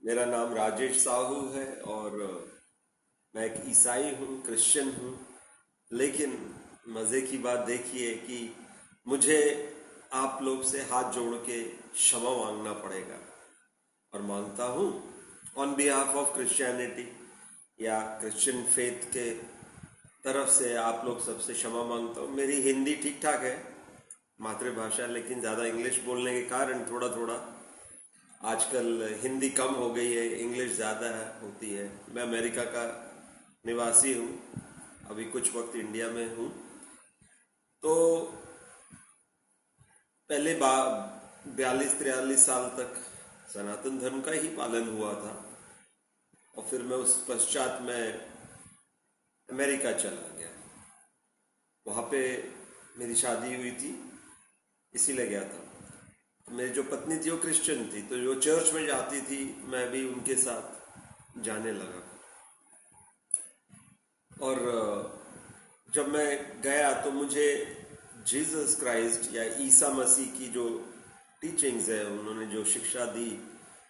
मेरा नाम राजेश साहू है और मैं एक ईसाई हूँ, क्रिश्चियन हूँ। लेकिन मज़े की बात देखिए कि मुझे आप लोग से हाथ जोड़ के क्षमा मांगना पड़ेगा और मांगता हूँ ऑन बिहाफ ऑफ क्रिश्चियनिटी या क्रिश्चियन फेथ के तरफ से आप लोग सबसे क्षमा मांगता हूँ। मेरी हिंदी ठीक ठाक है, मातृभाषा, लेकिन ज़्यादा इंग्लिश बोलने के कारण थोड़ा थोड़ा आजकल हिंदी कम हो गई है, इंग्लिश ज़्यादा होती है। मैं अमेरिका का निवासी हूँ, अभी कुछ वक्त इंडिया में हूँ। तो पहले 42-43 साल तक सनातन धर्म का ही पालन हुआ था और फिर मैं उस पश्चात में अमेरिका चला गया। वहाँ पे मेरी शादी हुई थी, इसीलिए गया था। मेरी जो पत्नी थी वो क्रिश्चियन थी, तो जो चर्च में जाती थी मैं भी उनके साथ जाने लगा। और जब मैं गया तो मुझे जीसस क्राइस्ट या ईसा मसीह की जो टीचिंग्स है, उन्होंने जो शिक्षा दी,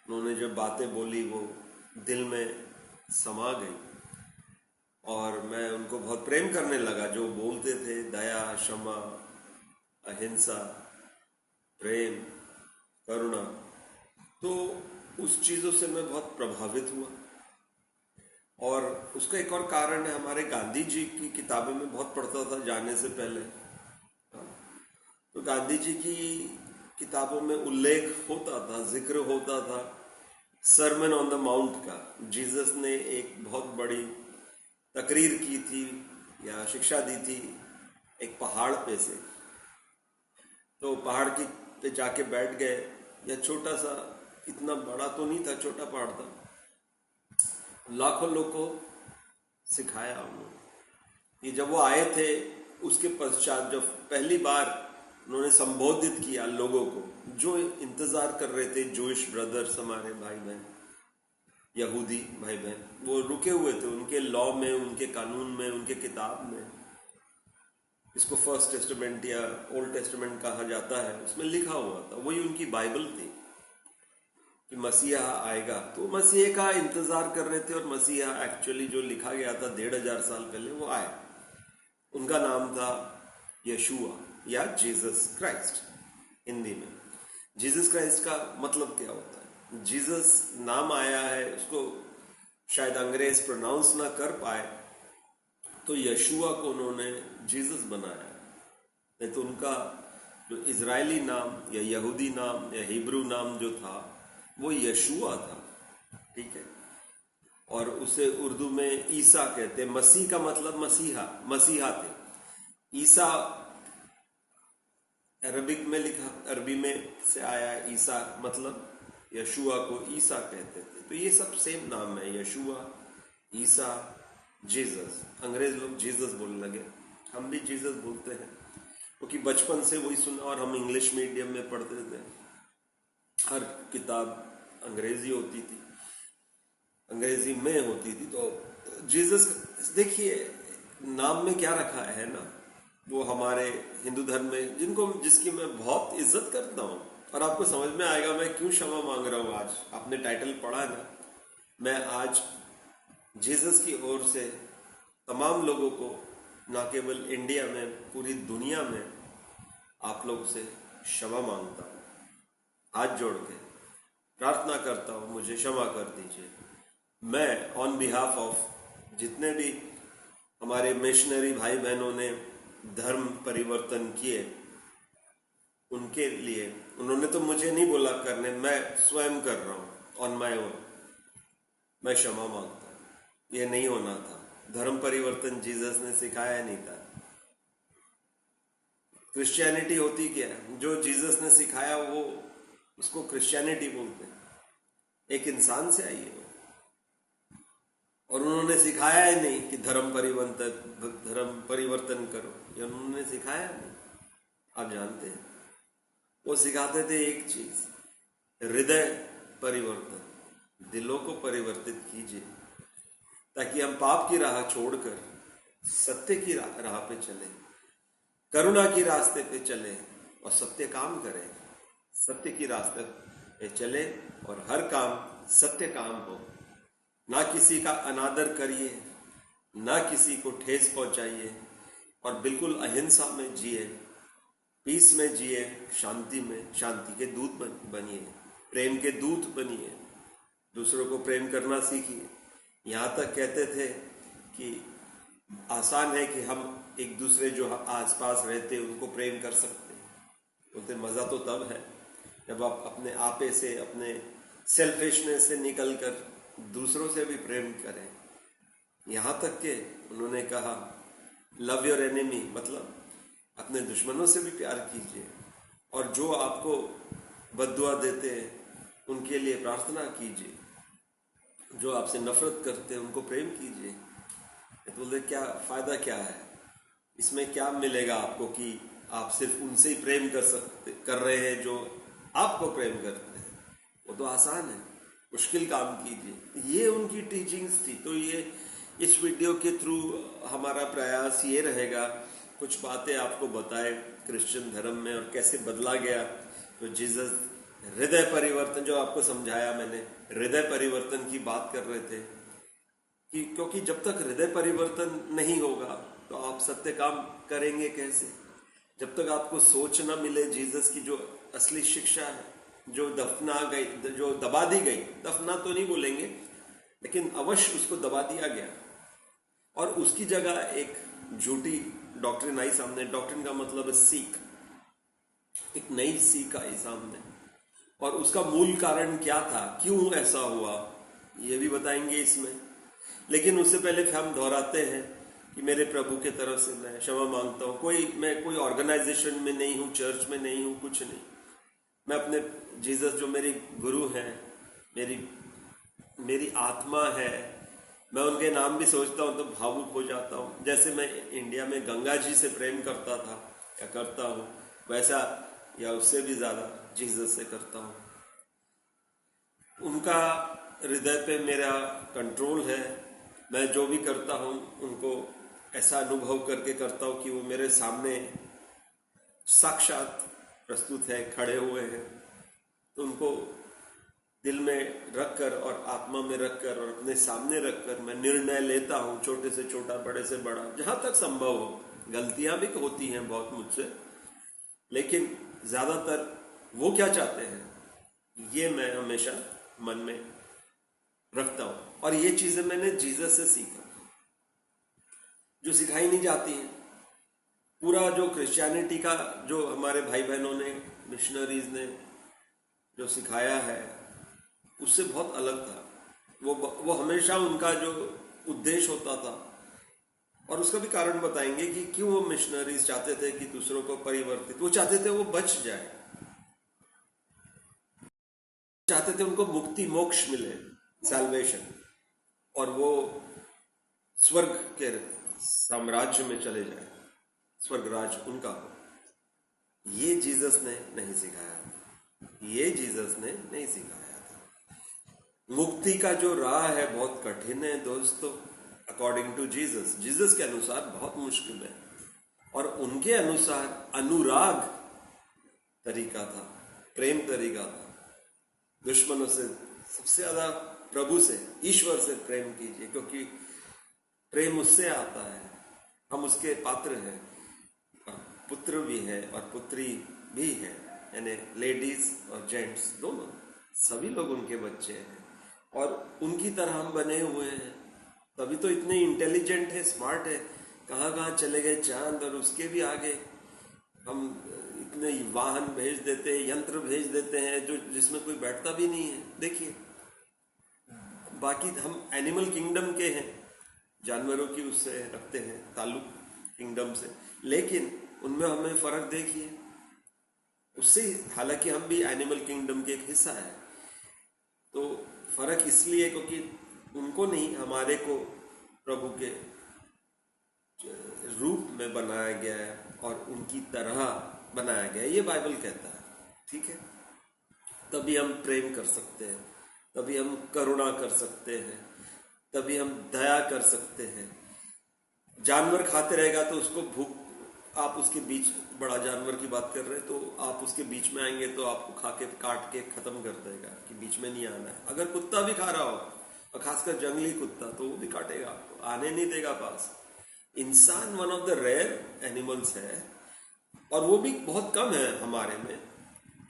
उन्होंने जो बातें बोली, वो दिल में समा गई और मैं उनको बहुत प्रेम करने लगा। जो बोलते थे, दया, क्षमा, अहिंसा, प्रेम, करुणा, तो उस चीज़ों से मैं बहुत प्रभावित हुआ। और उसका एक और कारण है, हमारे गांधी जी की किताबें में बहुत पढ़ता था जाने से पहले। तो गांधी जी की किताबों में उल्लेख होता था, जिक्र होता था सरमन ऑन द माउंट का। जीसस ने एक बहुत बड़ी तकरीर की थी या शिक्षा दी थी एक पहाड़ पे से। तो पहाड़ की पे जाके बैठ गए, या छोटा सा, इतना बड़ा तो नहीं था, छोटा पहाड़ था। लाखों लोगों को सिखाया उन्होंने। कि जब वो आए थे उसके पश्चात जब पहली बार उन्होंने संबोधित किया लोगों को, जो इंतजार कर रहे थे, जूइश ब्रदर्स, हमारे भाई बहन, यहूदी भाई बहन, वो रुके हुए थे उनके लॉ में, उनके कानून में, उनके किताब में। इसको फर्स्ट टेस्टामेंट या ओल्ड टेस्टामेंट कहा जाता है, उसमें लिखा हुआ था, वही उनकी बाइबल थी कि मसीहा आएगा। तो मसीह का इंतजार कर रहे थे और मसीहा एक्चुअली जो लिखा गया था 1500 साल पहले वो आए। उनका नाम था यशुआ या जीसस क्राइस्ट। हिंदी में जीसस क्राइस्ट का मतलब क्या होता है? जीसस नाम आया है, उसको शायद अंग्रेज प्रोनाउंस ना कर पाए, तो यशुआ को उन्होंने जीसस बनाया। नहीं तो उनका जो इजरायली नाम या यहूदी नाम या हिब्रू नाम जो था वो यशुआ था, ठीक है। और उसे उर्दू में ईसा कहते हैं। मसीह का मतलब मसीहा, मसीहा थे। ईसा अरबिक में लिखा, अरबी में से आया ईसा, मतलब यशुआ को ईसा कहते थे। तो ये सब सेम नाम है, यशुआ, ईसा, जीसस। अंग्रेज लोग जीसस बोलने लगे, हम भी जीसस बोलते हैं क्योंकि बचपन से वही सुना और हम इंग्लिश मीडियम में पढ़ते थे। हर किताब अंग्रेजी होती थी, अंग्रेजी में होती थी। तो जीसस, देखिए नाम में क्या रखा है ना, वो हमारे हिंदू धर्म में जिसकी मैं बहुत इज्जत करता हूँ। और आपको समझ में आएगा मैं क्यों क्षमा मांग रहा हूँ। आज आपने टाइटल पढ़ा ना, मैं आज जीसस की ओर से तमाम लोगों को, ना केवल इंडिया में, पूरी दुनिया में आप लोग से क्षमा मांगता हूँ। हाथ जोड़ के प्रार्थना करता हूँ, मुझे क्षमा कर दीजिए। मैं ऑन बिहाफ ऑफ जितने भी हमारे मिशनरी भाई बहनों ने धर्म परिवर्तन किए, उनके लिए, उन्होंने तो मुझे नहीं बोला करने, मैं स्वयं कर रहा हूँ ऑन माई ओन। मैं क्षमा मांगता हूँ, ये नहीं होना था। धर्म परिवर्तन जीसस ने सिखाया नहीं था। क्रिश्चियनिटी होती क्या है? जो जीसस ने सिखाया वो, उसको क्रिश्चियनिटी बोलते हैं। एक इंसान से आई है वो, और उन्होंने सिखाया ही नहीं कि धर्म परिवर्तन करो, ये उन्होंने सिखाया नहीं। आप जानते हैं वो सिखाते थे एक चीज, हृदय परिवर्तन, दिलों को परिवर्तित कीजिए ताकि हम पाप की राह छोड़कर सत्य की राह पे चले, करुणा की रास्ते पे चले और सत्य काम करें, सत्य की रास्ते पे चले और हर काम सत्य काम हो। ना किसी का अनादर करिए, ना किसी को ठेस पहुंचाइए, और बिल्कुल अहिंसा में जिए, पीस में जिए, शांति में, शांति के दूत बनिए, प्रेम के दूत बनिए, दूसरों को प्रेम करना सीखिए। यहाँ तक कहते थे कि आसान है कि हम एक दूसरे जो आसपास रहते उनको प्रेम कर सकते हैं। बोलते मज़ा तो तब है जब आप अपने आपे से, अपने सेल्फिशनेस से निकलकर दूसरों से भी प्रेम करें। यहाँ तक के उन्होंने कहा लव योर एनिमी, मतलब अपने दुश्मनों से भी प्यार कीजिए, और जो आपको बद्दुआ देते हैं उनके लिए प्रार्थना कीजिए, जो आपसे नफरत करते हैं उनको प्रेम कीजिए। तो बोलते क्या फायदा क्या है इसमें, क्या मिलेगा आपको कि आप सिर्फ उनसे ही प्रेम कर रहे हैं जो आपको प्रेम करते हैं। वो तो आसान है, मुश्किल काम कीजिए। ये उनकी टीचिंग्स थी। तो ये इस वीडियो के थ्रू हमारा प्रयास ये रहेगा कुछ बातें आपको बताए क्रिश्चियन धर्म में और कैसे बदला गया। तो जीसस हृदय परिवर्तन, जो आपको समझाया मैंने, हृदय परिवर्तन की बात कर रहे थे कि क्योंकि जब तक हृदय परिवर्तन नहीं होगा तो आप सत्य काम करेंगे कैसे। जब तक आपको सोच न मिले जीसस की जो असली शिक्षा है, जो दफना गई, जो दबा दी गई, दफना तो नहीं बोलेंगे लेकिन अवश्य उसको दबा दिया गया, और उसकी जगह एक झूठी डॉक्ट्रिन आई सामने। डॉक्ट्रिन का मतलब है सीख, एक नई सीख आई सामने, और उसका मूल कारण क्या था, क्यों ऐसा हुआ, ये भी बताएंगे इसमें। लेकिन उससे पहले हम दोहराते हैं कि मेरे प्रभु के तरफ से मैं क्षमा मांगता हूँ। मैं कोई ऑर्गेनाइजेशन में नहीं हूँ, चर्च में नहीं हूँ, कुछ नहीं। मैं अपने जीसस जो मेरी गुरु हैं, मेरी आत्मा है, मैं उनके नाम भी सोचता हूँ तो भावुक हो जाता हूँ। जैसे मैं इंडिया में गंगा जी से प्रेम करता था या करता हूँ, वैसा या उससे भी ज्यादा जीसस से करता हूँ। उनका हृदय पे मेरा कंट्रोल है। मैं जो भी करता हूँ उनको ऐसा अनुभव करके करता हूँ कि वो मेरे सामने साक्षात प्रस्तुत है, खड़े हुए हैं। तो उनको दिल में रखकर और आत्मा में रखकर और अपने सामने रखकर मैं निर्णय लेता हूँ, छोटे से छोटा, बड़े से बड़ा, जहां तक संभव हो। गलतियां भी होती हैं बहुत मुझसे, लेकिन ज्यादातर वो क्या चाहते हैं ये मैं हमेशा मन में रखता हूं। और ये चीजें मैंने जीसस से सीखा, जो सिखाई नहीं जाती हैं। पूरा जो क्रिश्चियनिटी का, जो हमारे भाई बहनों ने, मिशनरीज ने जो सिखाया है, उससे बहुत अलग था। वो हमेशा उनका जो उद्देश्य होता था, और उसका भी कारण बताएंगे कि क्यों वो मिशनरीज चाहते थे कि दूसरों को परिवर्तित, वो चाहते थे वो बच जाए, चाहते थे उनको मुक्ति, मोक्ष मिले, सैल्वेशन, और वो स्वर्ग के साम्राज्य में चले जाए, स्वर्ग राज उनका हो। ये जीसस ने नहीं सिखाया, ये जीसस ने नहीं सिखाया था। मुक्ति का जो राह है बहुत कठिन है दोस्तों, अकॉर्डिंग टू जीसस। जीसस के अनुसार बहुत मुश्किल है, और उनके अनुसार अनुराग तरीका था, प्रेम तरीका था। दुश्मनों से सबसे ज्यादा प्रभु से, ईश्वर से प्रेम कीजिए, क्योंकि प्रेम उससे आता है, हम उसके पात्र हैं। पुत्र भी है और पुत्री भी है, यानी लेडीज और जेंट्स दोनों, सभी लोग उनके बच्चे हैं, और उनकी तरह हम बने हुए हैं। तभी तो इतने इंटेलिजेंट है, स्मार्ट है। कहाँ कहाँ चले गए चांद, और उसके भी आगे हम इतने वाहन भेज देते हैं, यंत्र भेज देते हैं जो जिसमें कोई बैठता भी नहीं है। देखिए, बाकी हम एनिमल किंगडम के हैं, जानवरों की उससे रखते हैं ताल्लुक, किंगडम से, लेकिन उनमें हमें फर्क देखिए उससे। हालांकि हम भी एनिमल किंगडम के एक हिस्सा है, तो फर्क इसलिए क्योंकि उनको नहीं, हमारे को प्रभु के रूप में बनाया गया है और उनकी तरह बनाया गया है, ये बाइबल कहता है। ठीक है, तभी हम प्रेम कर सकते हैं, तभी हम करुणा कर सकते हैं, तभी हम दया कर सकते हैं। जानवर खाते रहेगा तो उसको भूख, आप उसके बीच बड़ा जानवर की बात कर रहे हैं तो आप उसके बीच में आएंगे तो आपको खा के काट के खत्म कर देगा कि बीच में नहीं आना है। अगर कुत्ता भी खा रहा हो और खासकर जंगली कुत्ता तो वो भी काटेगा, आपको आने नहीं देगा पास। इंसान one of the rare animals है और वो भी बहुत कम है हमारे में,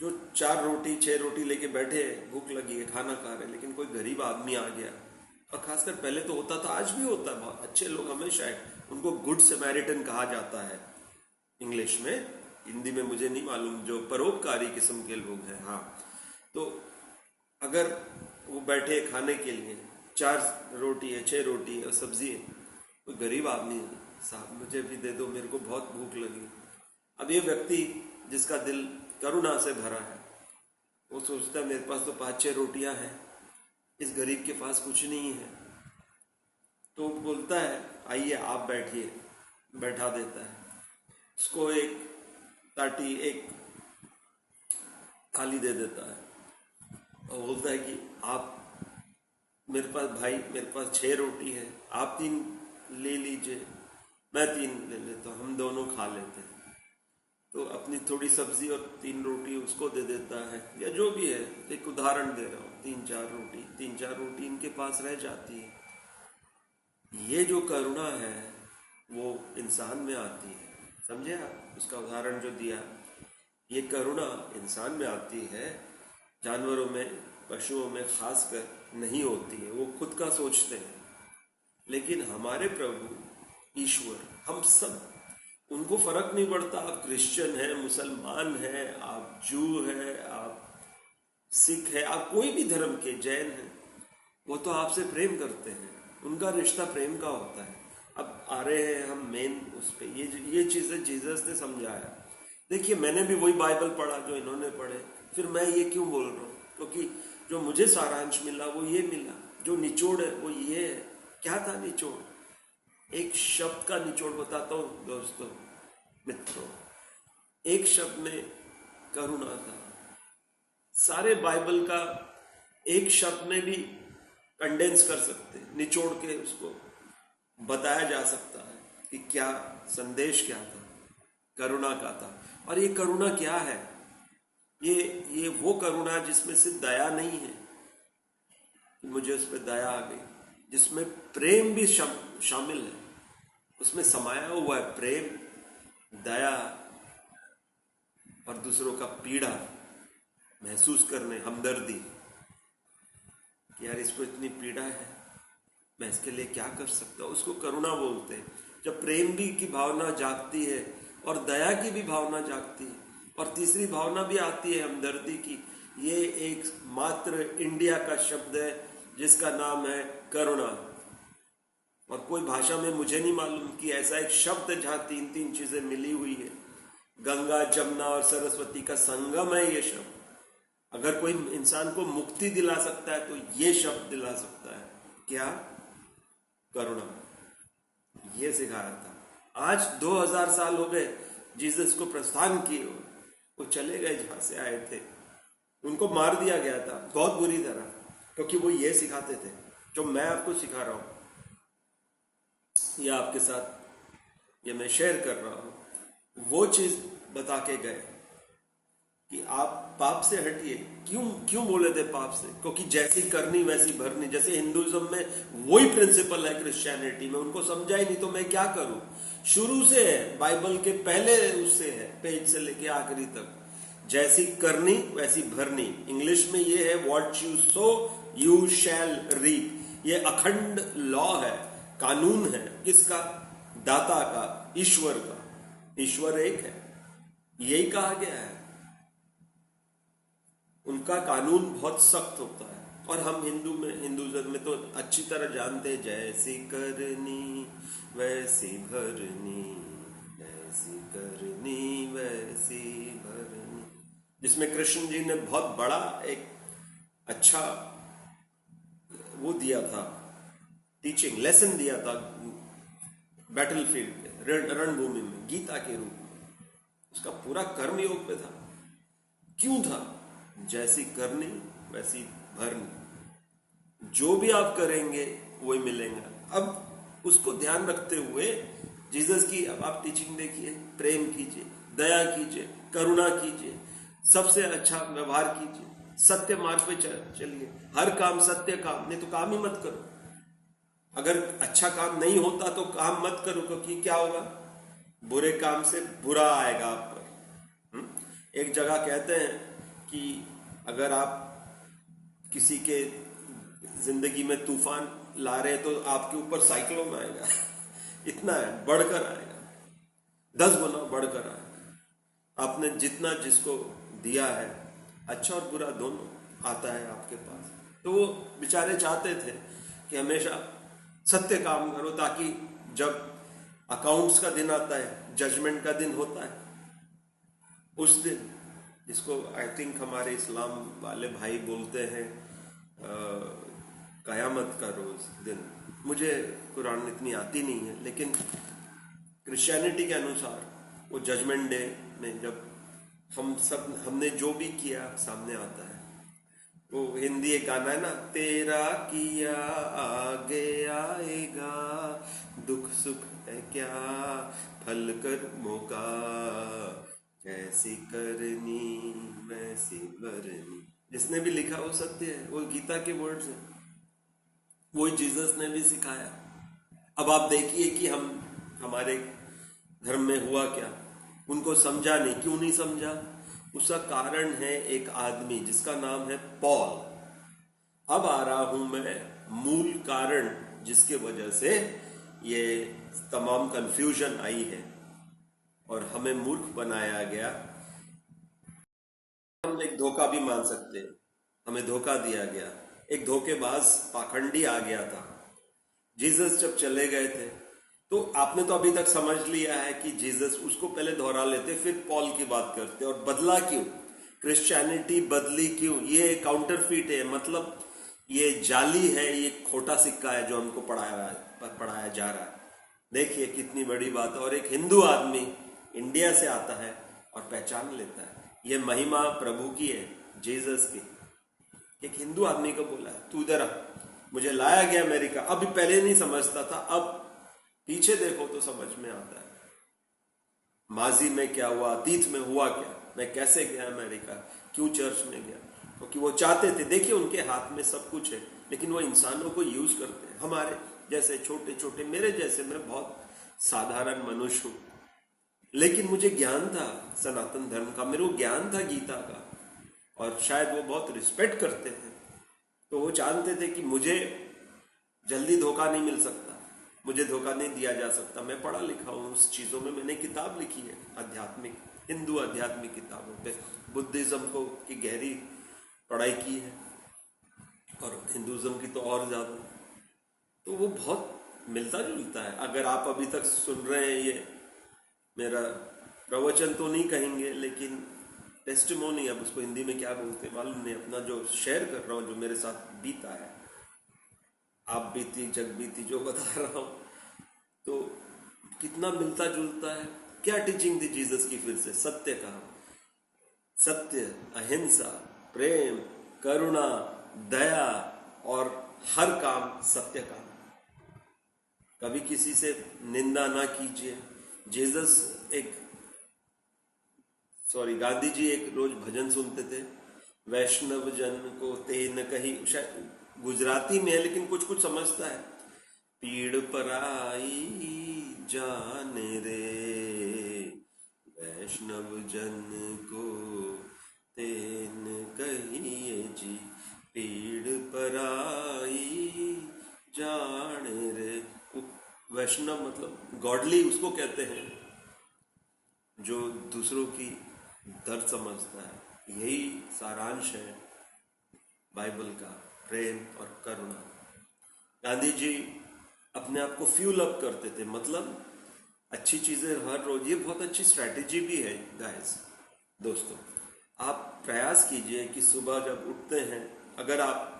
जो 4 रोटी 6 रोटी लेके बैठे, भूख लगी है, खाना खा रहे, लेकिन कोई गरीब आदमी आ गया, और खासकर पहले तो होता था, आज भी होता है, बहुत अच्छे लोग हमेशा है, उनको गुड समैरिटन कहा जाता है इंग्लिश में, हिंदी में मुझे नहीं मालूम, जो परोपकारी किस्म के लोग हैं। हाँ, तो अगर वो बैठे खाने के लिए, 4 रोटी है 6 रोटी है और सब्जी है, कोई गरीब आदमी है, साहब मुझे भी दे दो, मेरे को बहुत भूख लगी। अब ये व्यक्ति जिसका दिल करुणा से भरा है, वो सोचता है मेरे पास तो 5-6 रोटियां हैं, इस गरीब के पास कुछ नहीं है, तो बोलता है आइए आप बैठिए, बैठा देता है उसको, एक ताटी एक थाली दे देता है और बोलता है कि आप मेरे पास भाई मेरे पास 6 रोटी है, आप 3 ले लीजिए, मैं 3 ले लेता हूँ, हम दोनों खा लेते हैं। तो अपनी थोड़ी सब्जी और 3 रोटी उसको दे देता है, या जो भी है, एक उदाहरण दे रहा हूँ, 3-4 रोटी इनके पास रह जाती है। ये जो करुणा है वो इंसान में आती है, समझे आप उसका उदाहरण जो दिया, ये करुणा इंसान में आती है, जानवरों में पशुओं में खासकर नहीं होती है, वो खुद का सोचते हैं। लेकिन हमारे प्रभु ईश्वर, हम सब, उनको फर्क नहीं पड़ता आप क्रिश्चियन हैं, मुसलमान हैं, आप जू हैं, आप सिख हैं, आप कोई भी धर्म के, जैन हैं, वो तो आपसे प्रेम करते हैं, उनका रिश्ता प्रेम का होता है। अब आ रहे हैं हम मेन उस पे, ये चीज़ें जीसस ने समझाया। देखिए मैंने भी वही बाइबल पढ़ा जो इन्होंने पढ़े, फिर मैं ये क्यों बोल रहा हूँ, क्योंकि जो मुझे सारांश मिला वो ये मिला, जो निचोड़ है वो ये है। क्या था निचोड़? एक शब्द का निचोड़ बताता हूँ दोस्तों, मित्रों, एक शब्द में करुणा था। सारे बाइबल का एक शब्द में भी कंडेंस कर सकते, निचोड़ के उसको बताया जा सकता है कि क्या संदेश क्या था, करुणा का था। और ये करुणा क्या है? ये वो करुणा जिसमें सिर्फ दया नहीं है, मुझे उस पर दया आ गई, जिसमें प्रेम भी शामिल है, उसमें समाया हुआ है प्रेम, दया और दूसरों का पीड़ा महसूस करने, हमदर्दी, कि यार इसको इतनी पीड़ा है, मैं इसके लिए क्या कर सकता हूँ, उसको करुणा बोलते हैं। जब प्रेम भी की भावना जागती है और दया की भी भावना जागती है और तीसरी भावना भी आती है हमदर्दी की, ये एक मात्र इंडिया का शब्द है जिसका नाम है करुणा। और कोई भाषा में मुझे नहीं मालूम कि ऐसा एक शब्द है जहां 3 चीजें मिली हुई है। गंगा, जमुना और सरस्वती का संगम है ये शब्द। अगर कोई इंसान को मुक्ति दिला सकता है तो ये शब्द दिला सकता है, क्या? करुणा। ये सिखाया था। आज 2000 साल हो गए जीसस को प्रस्थान किए, वो चले गए जहां से आए थे, उनको मार दिया गया था बहुत बुरी तरह, क्योंकि वो ये सिखाते थे जो मैं आपको सिखा रहा हूं, या आपके साथ ये मैं शेयर कर रहा हूं। वो चीज बता के गए कि आप पाप से हटिए। क्यों बोले थे पाप से? क्योंकि जैसी करनी वैसी भरनी। जैसे हिंदुइज्म में वही प्रिंसिपल है क्रिश्चियनिटी में, उनको समझा ही नहीं तो मैं क्या करूं। शुरू से है, बाइबल के पहले उससे है, पेज से लेके आखिरी तक, जैसी करनी वैसी भरनी। इंग्लिश में ये है what you sow you shall reap. ये अखंड लॉ है, कानून है। किसका? दाता का, ईश्वर का। ईश्वर एक है, यही कहा गया है। उनका कानून बहुत सख्त होता है और हम हिंदुइज्म में तो अच्छी तरह जानते हैं, जैसी करनी वैसी भरनी, जैसी करनी वैसी भरनी, जिसमें कृष्ण जी ने बहुत बड़ा एक अच्छा वो दिया था, टीचिंग लेसन दिया था बैटलफील्ड पे, रणभूमि में, गीता के रूप में। उसका पूरा कर्म योग पे था। क्यों था? जैसी करनी वैसी भरनी। जो भी आप करेंगे वही मिलेगा। अब उसको ध्यान रखते हुए जीसस की अब आप टीचिंग देखिए, प्रेम कीजिए, दया कीजिए, करुणा कीजिए, सबसे अच्छा व्यवहार कीजिए, सत्य मार्ग पे चलिए, हर काम सत्य काम, नहीं तो काम ही मत करो। अगर अच्छा काम नहीं होता तो काम मत करो, क्योंकि क्या होगा, बुरे काम से बुरा आएगा आप पर। एक जगह कहते हैं कि अगर आप किसी के जिंदगी में तूफान ला रहे हैं तो आपके ऊपर साइक्लोन आएगा। इतना है, बढ़कर आएगा, 10 गुना बढ़कर आएगा। आपने जितना जिसको दिया है, अच्छा और बुरा दोनों आता है आपके पास। तो वो बेचारे चाहते थे कि हमेशा सत्य काम करो, ताकि जब अकाउंट्स का दिन आता है, जजमेंट का दिन होता है, उस दिन, जिसको आई थिंक हमारे इस्लाम वाले भाई बोलते हैं कयामत का रोज दिन। मुझे कुरान इतनी आती नहीं है, लेकिन क्रिश्चियनिटी के अनुसार वो जजमेंट डे में जब हमने जो भी किया सामने आता है। वो हिंदी एक गाना है ना, तेरा किया आगे आएगा, दुख सुख है क्या फल कर मौका, कैसी करनी वैसी भरनी। जिसने भी लिखा वो सत्य है, वो गीता के वर्ड्स हैं, वो जीसस ने भी सिखाया। अब आप देखिए कि हमारे धर्म में हुआ क्या, उनको समझा नहीं। क्यों नहीं समझा? उसका कारण है एक आदमी जिसका नाम है पॉल। अब आ रहा हूं मैं मूल कारण जिसके वजह से ये तमाम कंफ्यूजन आई है और हमें मूर्ख बनाया गया। हम एक धोखा भी मान सकते हैं, हमें धोखा दिया गया, एक धोखेबाज पाखंडी आ गया था। जीसस जब चले गए थे तो आपने तो अभी तक समझ लिया है कि जीसस, उसको पहले दोहरा लेते फिर पॉल की बात करते। और बदला क्यों? क्रिश्चियनिटी बदली क्यों? ये काउंटरफीट है, मतलब ये जाली है, ये खोटा सिक्का है जो हमको पढ़ाया जा रहा है। देखिए कितनी बड़ी बात है। और एक हिंदू आदमी इंडिया से आता है और पहचान लेता है, ये महिमा प्रभु की है, जीसस की। एक हिंदू आदमी को बोला है तू इधर आ, मुझे लाया गया अमेरिका। अभी पहले नहीं समझता था, अब पीछे देखो तो समझ में आता है माजी में क्या हुआ, अतीत में हुआ क्या, मैं कैसे गया अमेरिका, क्यों चर्च में गया। क्योंकि वो चाहते थे, देखिए उनके हाथ में सब कुछ है, लेकिन वो इंसानों को यूज करते हैं। हमारे जैसे छोटे छोटे, मेरे जैसे, मैं बहुत साधारण मनुष्य हूं, लेकिन मुझे ज्ञान था सनातन धर्म का, मेरे को ज्ञान था गीता का, और शायद वो बहुत रिस्पेक्ट करते थे। तो वो जानते थे कि मुझे जल्दी धोखा नहीं मिल सकता, मुझे धोखा नहीं दिया जा सकता। मैं पढ़ा लिखा हूँ उस चीज़ों में, मैंने किताब लिखी है आध्यात्मिक, हिंदू आध्यात्मिक किताबों पे, बुद्धिज्म को की गहरी पढ़ाई की है, और हिंदुज्म की तो और ज़्यादा। तो वो बहुत मिलता जुलता है। अगर आप अभी तक सुन रहे हैं, ये मेरा प्रवचन तो नहीं कहेंगे, लेकिन टेस्टिमोनी, अब उसको हिंदी में क्या बोलते हैं मालूम नहीं, अपना जो शेयर कर रहा हूँ, जो मेरे साथ बीता है, आप बीती जग बीती जो बता रहा हूँ, तो कितना मिलता जुलता है। क्या टीचिंग थी जीसस की? फिर से सत्य का, सत्य, अहिंसा, प्रेम, करुणा, दया, और हर काम सत्य काम। कभी किसी से निंदा ना कीजिए। गांधी जी एक रोज भजन सुनते थे, वैष्णव जन को तेन कही, शायद गुजराती में है लेकिन कुछ कुछ समझता है। पीड़ पराई जाने रे, वैष्णव जन को तेन कहिए जी, पीड़ पराई जाने रे। वैष्णव मतलब गॉडली उसको कहते हैं जो दूसरों की दर्द समझता है। यही सारांश है बाइबल का, प्रेम और करुणा। गांधी जी अपने आप को फ्यूल अप करते थे, मतलब अच्छी चीजें हर रोज। ये बहुत अच्छी स्ट्रैटेजी भी है गाइस, दोस्तों। आप प्रयास कीजिए कि सुबह जब उठते हैं, अगर आप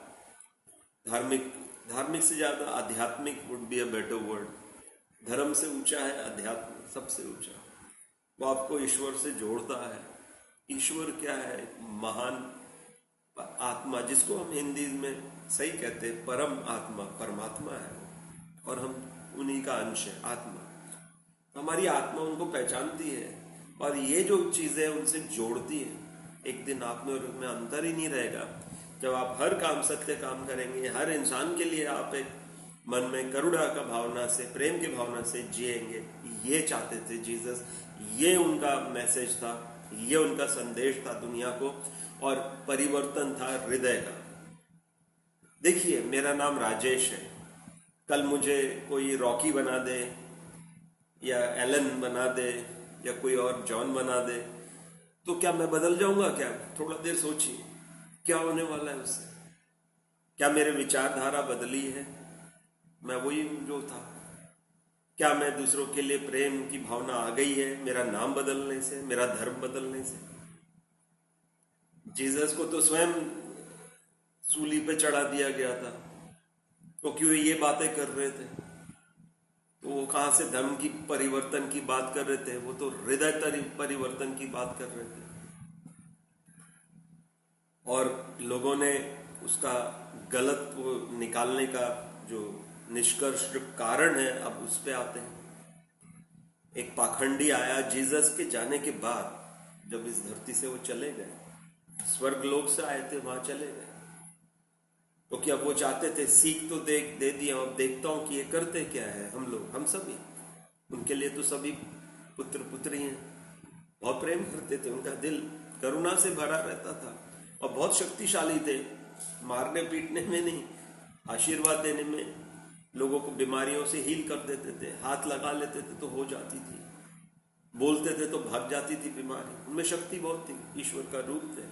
धार्मिक से ज्यादा आध्यात्मिक would be a better word. धर्म से ऊंचा है अध्यात्म, सबसे ऊंचा। वो आपको ईश्वर से जोड़ता है। ईश्वर क्या है? महान आत्मा, जिसको हम हिंदी में सही कहते हैं परम आत्मा, परमात्मा है वो, और हम उन्हीं का अंश है, आत्मा। हमारी आत्मा उनको पहचानती है और ये जो चीजें उनसे जोड़ती है, एक दिन आप में और में अंतर ही नहीं रहेगा। जब आप हर काम सत्य काम करेंगे, हर इंसान के लिए आप एक मन में करुणा का भावना से, प्रेम की भावना से जिएंगे। ये चाहते थे जीसस, ये उनका मैसेज था, ये उनका संदेश था दुनिया को, और परिवर्तन था हृदय का। देखिए, मेरा नाम राजेश है, कल मुझे कोई रॉकी बना दे या एलन बना दे या कोई और जॉन बना दे, तो क्या मैं बदल जाऊंगा? क्या? थोड़ा देर सोचिए, क्या होने वाला है उससे? क्या मेरे विचारधारा बदली है? मैं वही हूं जो था। क्या मैं दूसरों के लिए प्रेम की भावना आ गई है मेरा नाम बदलने से, मेरा धर्म बदलने से? जीसस को तो स्वयं सूली पे चढ़ा दिया गया था, तो क्यों ये बातें कर रहे थे? तो वो कहां से धर्म की परिवर्तन की बात कर रहे थे? वो तो हृदय परिवर्तन की बात कर रहे थे। और लोगों ने उसका गलत वो निकालने का जो निष्कर्ष, जो कारण है, अब उस पे आते हैं। एक पाखंडी आया जीसस के जाने के बाद, जब इस धरती से वो चले गए, स्वर्ग लोक से आए थे, वहां चले गए, तो क्या वो चाहते थे सीख तो दे दिया, अब देखता हूं कि ये करते क्या है हम लोग, हम सभी। उनके लिए तो सभी पुत्र पुत्री हैं, बहुत प्रेम करते थे, उनका दिल करुणा से भरा रहता था और बहुत शक्तिशाली थे, मारने पीटने में नहीं, आशीर्वाद देने में, लोगों को बीमारियों से हील कर देते थे, हाथ लगा लेते थे तो हो जाती थी, बोलते थे तो भाग जाती थी बीमारी, उनमें शक्ति बहुत थी, ईश्वर का रूप थे,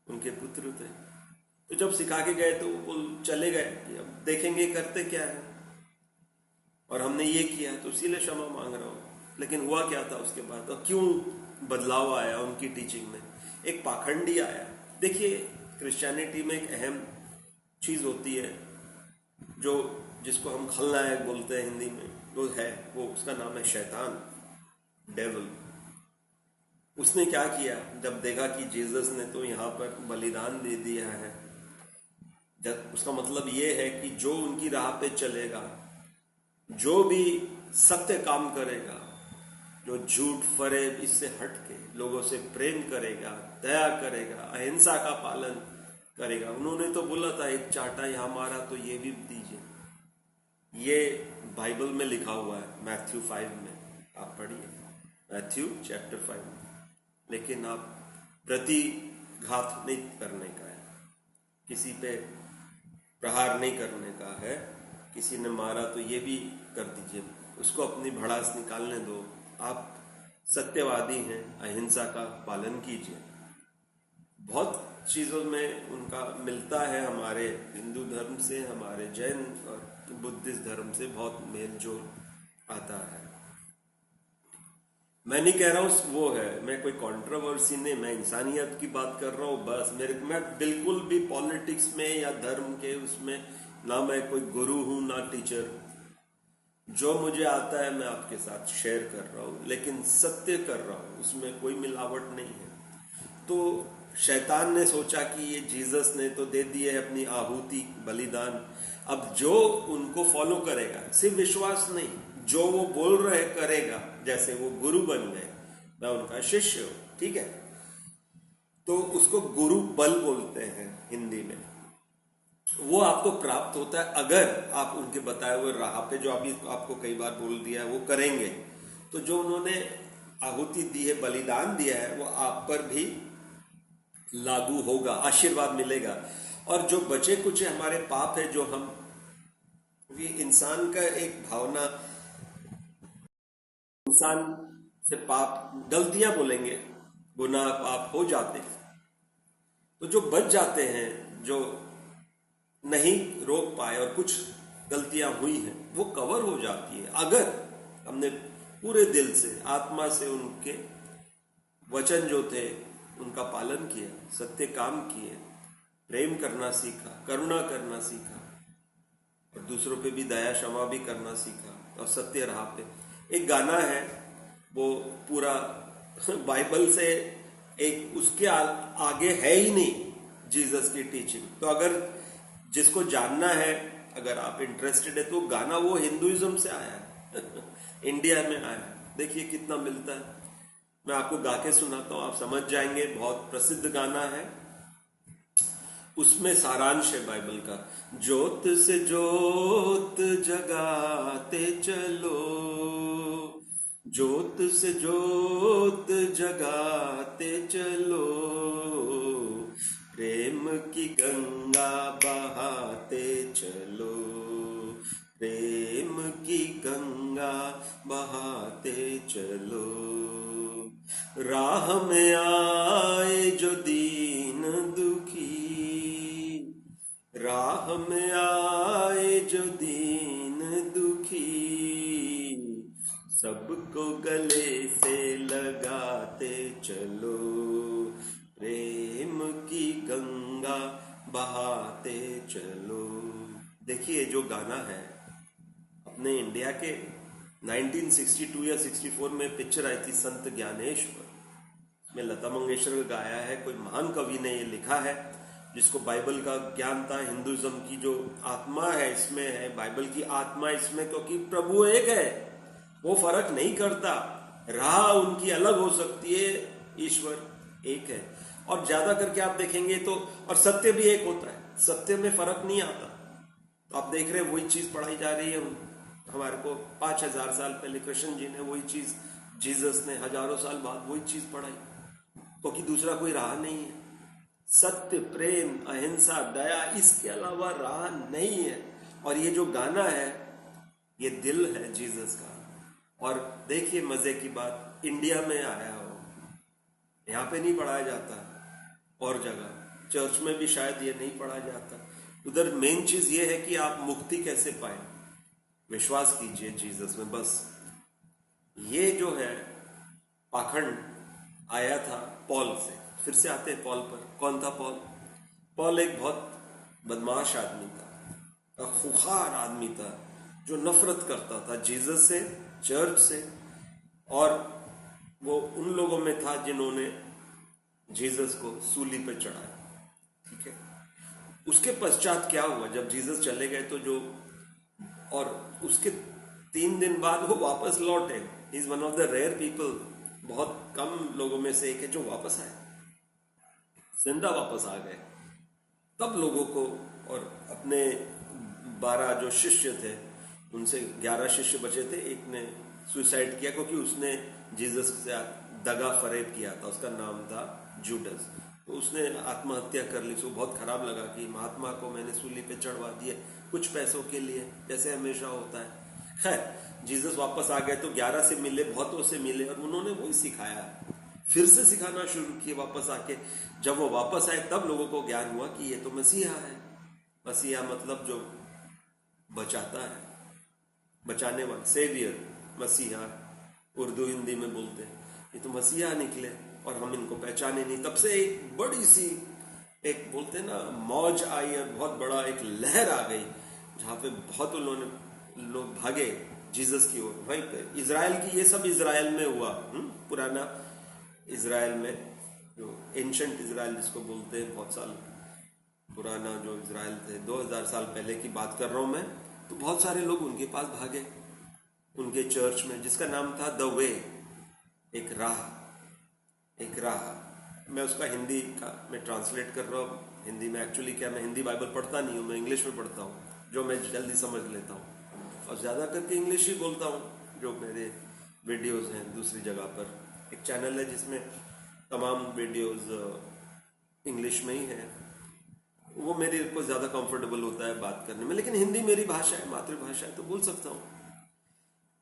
उनके पुत्र थे। तो जब सिखा के गए तो वो चले गए कि अब देखेंगे करते क्या है, और हमने ये किया तो इसीलिए क्षमा मांग रहा हूं। लेकिन हुआ क्या था उसके बाद, तो क्यों बदलाव आया उनकी टीचिंग में? एक पाखंडी आया। देखिए, क्रिश्चियनिटी में एक अहम चीज होती है जो जिसको हम खलनायक बोलते हैं हिंदी में, वो उसका नाम है शैतान, डेविल। उसने क्या किया, जब देखा कि जीसस ने तो यहाँ पर बलिदान दे दिया है, जब उसका मतलब ये है कि जो उनकी राह पे चलेगा, जो भी सत्य काम करेगा, जो झूठ फरेब इससे हट के लोगों से प्रेम करेगा, दया करेगा, अहिंसा का पालन करेगा। उन्होंने तो बोला था, एक चाटा यहाँ मारा तो ये भी दीजिए। ये बाइबल में लिखा हुआ है, मैथ्यू 5 में आप पढ़िए, मैथ्यू चैप्टर 5 में। लेकिन आप प्रतिघात नहीं करने का है, किसी पे प्रहार नहीं करने का है, किसी ने मारा तो ये भी कर दीजिए, उसको अपनी भड़ास निकालने दो। आप सत्यवादी हैं, अहिंसा का पालन कीजिए। बहुत चीजों में उनका मिलता है, हमारे हिंदू धर्म से, हमारे जैन और बुद्धिस्ट धर्म से बहुत मेल जोल आता है। मैं नहीं कह रहा हूं वो है, मैं कोई कंट्रोवर्सी नहीं, मैं इंसानियत की बात कर रहा हूं बस। मैं बिल्कुल भी पॉलिटिक्स में या धर्म के उसमें ना मैं कोई गुरु हूं ना टीचर। जो मुझे आता है मैं आपके साथ शेयर कर रहा हूं, लेकिन सत्य कर रहा हूं, उसमें कोई मिलावट नहीं है। तो शैतान ने सोचा कि ये जीसस ने तो दे दिए अपनी आहुति, बलिदान, अब जो उनको फॉलो करेगा, सिर्फ विश्वास नहीं, जो वो बोल रहे करेगा, जैसे वो गुरु बन गए, मैं उनका शिष्य हूं, ठीक है, तो उसको गुरु बल बोलते हैं हिंदी में। वो आपको प्राप्त होता है अगर आप उनके बताए हुए राह पे, जो अभी आपको कई बार बोल दिया है, वो करेंगे। तो जो उन्होंने आहुति दी है, बलिदान दिया है, वो आप पर भी लागू होगा, आशीर्वाद मिलेगा। और जो बचे कुछ हमारे पाप है, जो हम, ये इंसान का एक भावना, इंसान से पाप, गलतियां बोलेंगे, गुनाह पाप हो जाते हैं, तो जो बच जाते हैं, जो नहीं रोक पाए और कुछ गलतियां हुई हैं, वो कवर हो जाती है अगर हमने पूरे दिल से, आत्मा से उनके वचन जो थे उनका पालन किया, सत्य काम किए, प्रेम करना सीखा, करुणा करना सीखा, और दूसरों पे भी दया क्षमा भी करना सीखा, और सत्य राह पे। एक गाना है, वो पूरा बाइबल से एक उसके आगे है ही नहीं जीसस की टीचिंग। तो अगर जिसको जानना है, अगर आप इंटरेस्टेड है, तो गाना वो हिंदुइज्म से आया है इंडिया में आया है। देखिए कितना मिलता है। मैं आपको गा के सुनाता हूं, आप समझ जाएंगे। बहुत प्रसिद्ध गाना है, उसमें सारांश है बाइबल का। जोत से जोत जगाते चलो, जोत से जोत जगाते चलो, प्रेम की गंगा बहाते चलो, प्रेम की गंगा बहाते चलो। राह में आए जो दीन दुखी, राह में आए जो दीन दुखी, सबको गले से लगाते चलो, प्रेम की गंगा बहाते चलो। देखिए जो गाना है अपने इंडिया के 1962 या 64 में पिक्चर आई थी संत ज्ञानेश्वर, में लता मंगेशकर का गाया है। कोई महान कवि ने ये लिखा है, जिसको बाइबल का ज्ञान था, हिंदुइज्म की जो आत्मा है इसमें है, बाइबल की आत्मा इसमें, क्योंकि प्रभु एक है, वो फर्क नहीं करता। राह उनकी अलग हो सकती है, ईश्वर एक है। और ज्यादा करके आप देखेंगे तो, और सत्य भी एक होता है, सत्य में फर्क नहीं आता। तो आप देख रहे हैं वही चीज पढ़ाई जा रही है हमारे को। 5000 साल पहले कृष्ण जी ने वही चीज, जीसस ने हजारों साल बाद वही चीज पढ़ाई, क्योंकि दूसरा कोई राह नहीं है। सत्य, प्रेम, अहिंसा, दया, इसके अलावा राह नहीं है। और ये जो गाना है ये दिल है जीसस का। और देखिए मजे की बात, इंडिया में आया हो, यहाँ पे नहीं पढ़ाया जाता, और जगह चर्च में भी शायद ये नहीं पढ़ाया जाता। उधर मेन चीज ये है कि आप मुक्ति कैसे पाए, विश्वास कीजिए जीसस में बस। ये जो है पाखंड आया था पॉल से। फिर से आते हैं पॉल पर। कौन था पॉल? पॉल एक बहुत बदमाश आदमी था, खुखार आदमी था, जो नफरत करता था जीसस से, चर्च से, और वो उन लोगों में था जिन्होंने जीसस को सूली पे चढ़ाया। ठीक है, उसके पश्चात क्या हुआ, जब जीसस चले गए तो जो, और उसके 3 दिन बाद वो वापस लौटे। Is one of the rare people, बहुत कम लोगों में से एक है जो वापस आए, जिंदा वापस आ गए। तब लोगों को, और अपने 12 जो शिष्य थे उनसे 11 शिष्य बचे थे, एक ने सुसाइड किया क्योंकि उसने जीसस से दगा फरेब किया था, उसका नाम था जूडस। तो उसने आत्महत्या कर ली। उसको बहुत खराब लगा कि महात्मा को मैंने सूली पे चढ़वा दिया कुछ पैसों के लिए, जैसे हमेशा होता है। खैर जीसस वापस आ गए तो 11 से मिले, बहुतों से मिले, और उन्होंने वही सिखाया, फिर से सिखाना शुरू किए वापस आके। जब वो वापस आए तब लोगों को ज्ञान हुआ कि ये तो मसीहा है। मसीहा मतलब जो बचाता है, बचाने वाला, सेवियर, मसीहा उर्दू हिंदी में बोलते हैं। ये तो मसीहा निकले और हम इनको पहचाने नहीं। तब से एक बड़ी सी, एक बोलते हैं ना, मौज आई और बहुत बड़ा एक लहर आ गई, जहां पे बहुत लोग भागे जीसस की ओर। वहीं पे इजराइल की, ये सब इजराइल में हुआ, पुराना इजराइल में, जो एंशंट इजराइल जिसको बोलते हैं, बहुत साल पुराना जो इजराइल थे, 2000 साल पहले की बात कर रहा हूं मैं। तो बहुत सारे लोग उनके पास भागे, उनके चर्च में, जिसका नाम था द वे, एक राह, एक राह। मैं उसका हिंदी का मैं ट्रांसलेट कर रहा हूँ। हिंदी में एक्चुअली क्या, मैं हिंदी बाइबल पढ़ता नहीं हूँ, मैं इंग्लिश में पढ़ता हूँ, जो मैं जल्दी समझ लेता हूँ, और ज़्यादा करके इंग्लिश ही बोलता हूँ। जो मेरे वीडियोस हैं दूसरी जगह पर, एक चैनल है जिसमें तमाम वीडियोस इंग्लिश में ही है, वो मेरे को ज़्यादा कंफर्टेबल होता है बात करने में। लेकिन हिंदी मेरी भाषा है, मातृभाषा है, तो बोल सकता हूँ।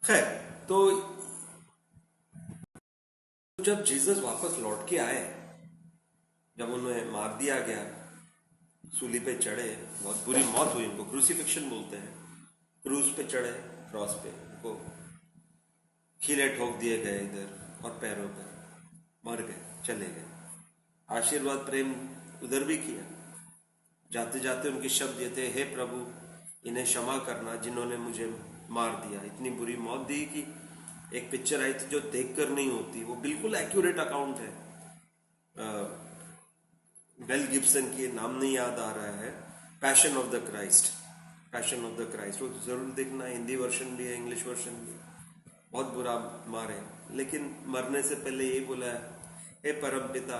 खैर, तो जब जीसस वापस लौट के आए, जब उन्हें मार दिया गया, सूली पे चढ़े, बहुत बुरी मौत हुई, उनको क्रूसिफिक्शन बोलते हैं, क्रूस पे चढ़े, क्रॉस पे, उनको खीले ठोक दिए गए इधर और पैरों पर, मर गए, चले गए। आशीर्वाद प्रेम उधर भी किया। जाते जाते उनके शब्द ये थे, हे प्रभु इन्हें क्षमा करना जिन्होंने मुझे मार दिया। इतनी बुरी मौत दी कि एक पिक्चर आई थी जो देखकर नहीं होती, वो बिल्कुल एक्यूरेट अकाउंट है। मेल गिब्सन की, नाम नहीं याद आ रहा है, passion of the Christ, passion of the Christ, वो जरूर देखना। हिंदी वर्जन भी है, इंग्लिश वर्जन भी। बहुत बुरा मारे, लेकिन मरने से पहले यही बोला है, हे परम पिता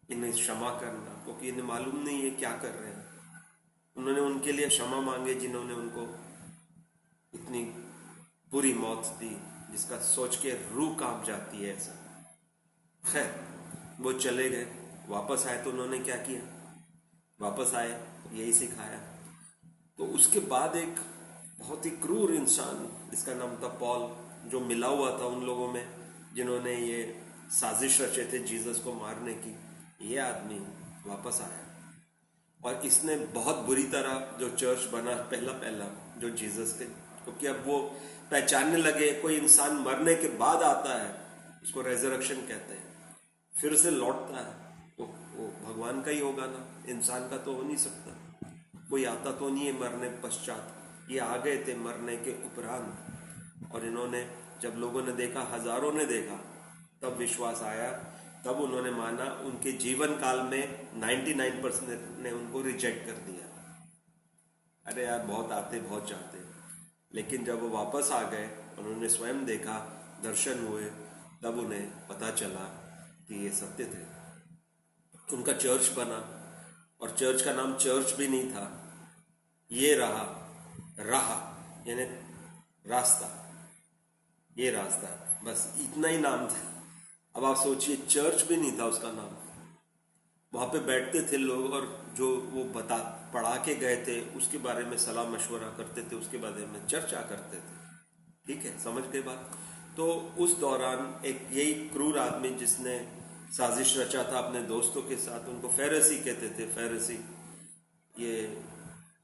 इन्हें क्षमा करना, क्योंकि इन्हें मालूम नहीं है क्या कर रहे हैं। उन्होंने उनके लिए क्षमा मांगे जिन्होंने उनको इतनी बुरी मौत दी, जिसका सोच के रूह कांप जाती है। ऐसा खैर, वो चले गए, वापस आए तो उन्होंने क्या किया, वापस आए यही सिखाया। तो उसके बाद एक बहुत ही क्रूर इंसान, जिसका नाम था पॉल, जो मिला हुआ था उन लोगों में जिन्होंने ये साजिश रचे थे जीसस को मारने की, ये आदमी वापस आया और इसने बहुत बुरी तरह जो चर्च बना पहला पहला जो जीसस के, क्योंकि अब वो पहचानने लगे कोई इंसान मरने के बाद आता है, उसको रेजरेक्शन कहते हैं, फिर से लौटता है, वो भगवान का ही होगा ना, इंसान का तो हो नहीं सकता। कोई आता तो नहीं है मरने पश्चात, ये आ गए थे मरने के उपरांत। और इन्होंने, जब लोगों ने देखा, हजारों ने देखा, तब विश्वास आया, तब उन्होंने माना। उनके जीवन काल में 99% ने उनको रिजेक्ट कर दिया, अरे यार बहुत आते बहुत जाते। लेकिन जब वो वापस आ गए, उन्होंने स्वयं देखा, दर्शन हुए, तब उन्हें पता चला कि ये सत्य थे। उनका चर्च बना, और चर्च का नाम चर्च भी नहीं था, ये रहा, राह यानी रास्ता, ये रास्ता, बस इतना ही नाम था। अब आप सोचिए, चर्च भी नहीं था उसका नाम। वहां पे बैठते थे लोग और जो वो पढ़ा के गए थे उसके बारे में सलाह मशवरा करते थे, उसके बारे में चर्चा करते थे। ठीक है, समझ गए बात। तो उस दौरान एक यही क्रूर आदमी जिसने साजिश रचा था अपने दोस्तों के साथ, उनको फेरिसी कहते थे। फेरिसी ये